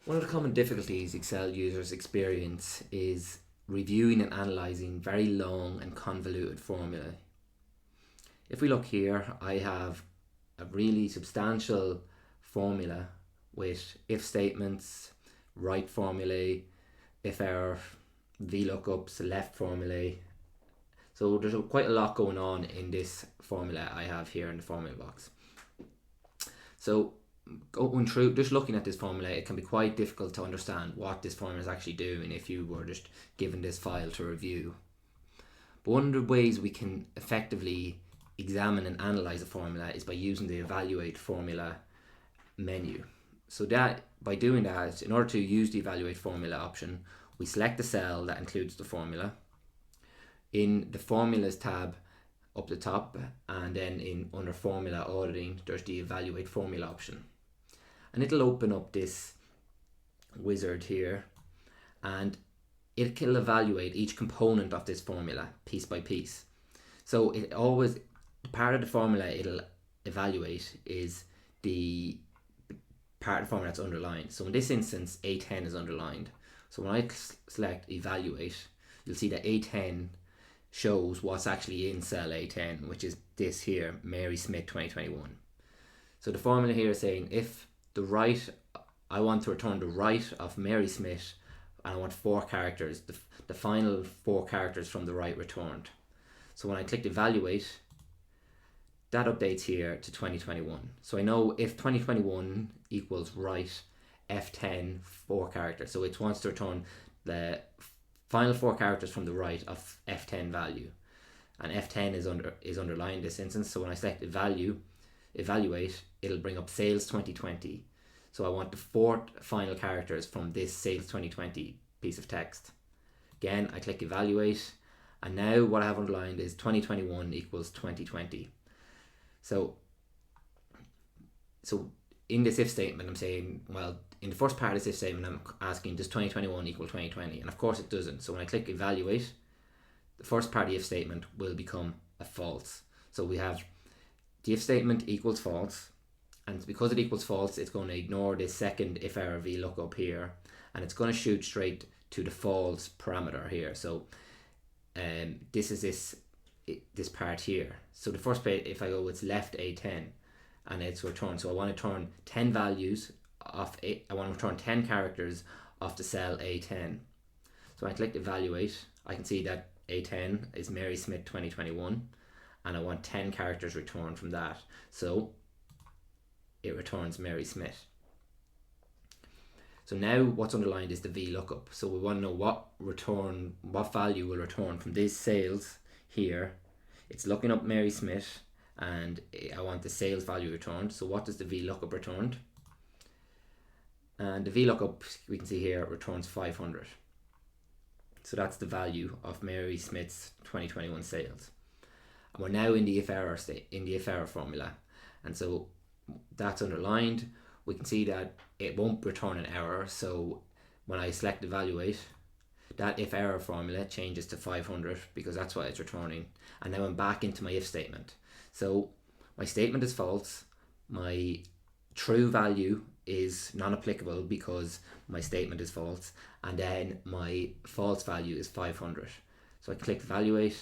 One of the common difficulties Excel users experience is reviewing and analysing very long and convoluted formulae. If we look here, I have a really substantial formula with if statements, right formulae, if error, Vlookups, left formulae. So there's quite a lot going on in this formula I have here in the formula box. So going through, just looking at this formula, it can be quite difficult to understand what this formula is actually doing if you were just given this file to review. But one of the ways we can effectively examine and analyze a formula is by using the evaluate formula menu. So that by doing that, in order to use the evaluate formula option, we select the cell that includes the formula. In the formulas tab up the top, and then under formula auditing, there's the evaluate formula option. And it'll open up this wizard here, and it will evaluate each component of this formula piece by piece. So it always, part of the formula it'll evaluate is the part of the formula that's underlined. So in this instance, A10 is underlined. So when I select evaluate, you'll see that A10 shows what's actually in cell A10, which is this here, Mary Smith 2021. So the formula here is saying if the right, I want to return the right of Mary Smith, and I want 4 characters, the final 4 characters from the right returned. So when I click evaluate, that updates here to 2021. So I know if 2021 equals right, F10, 4 characters. So it wants to return the final 4 characters from the right of F10 value. And F10 is underlined in this instance. So when I select evaluate, it'll bring up sales 2020. So I want the 4 final characters from this sales 2020 piece of text. Again, I click evaluate, and now what I have underlined is 2021 equals 2020. So in this if statement, I'm saying, well, in the first part of this if statement, I'm asking, does 2021 equal 2020? And of course it doesn't. So when I click evaluate, the first part of the if statement will become a false. So we have the if statement equals false, and because it equals false, it's going to ignore this second if error Vlookup here, and it's going to shoot straight to the false parameter here. So this is this part here. So the first bit, if I go, it's left A10, and it's returned. So I want to turn 10 values of I want to return 10 characters of the cell A10. So when I click evaluate, I can see that A10 is Mary Smith 2021, and I want 10 characters returned from that. So it returns Mary Smith. So now what's underlined is the Vlookup. So we want to know what value will return from these sales here. It's looking up Mary Smith, and I want the sales value returned. So what does the Vlookup return? And the Vlookup, we can see here, returns 500. So that's the value of Mary Smith's 2021 sales. And we're now in the if error formula, and so that's underlined. We can see that it won't return an error. So when I select evaluate, that if error formula changes to 500 because that's what it's returning. And now I'm back into my if statement. So my statement is false. My true value is non-applicable because my statement is false. And then my false value is 500. So I click evaluate,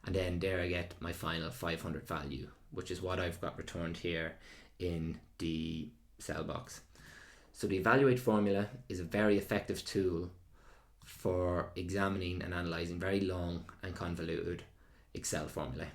and then there I get my final 500 value, which is what I've got returned here in the cell box. So the evaluate formula is a very effective tool for examining and analysing very long and convoluted Excel formulae.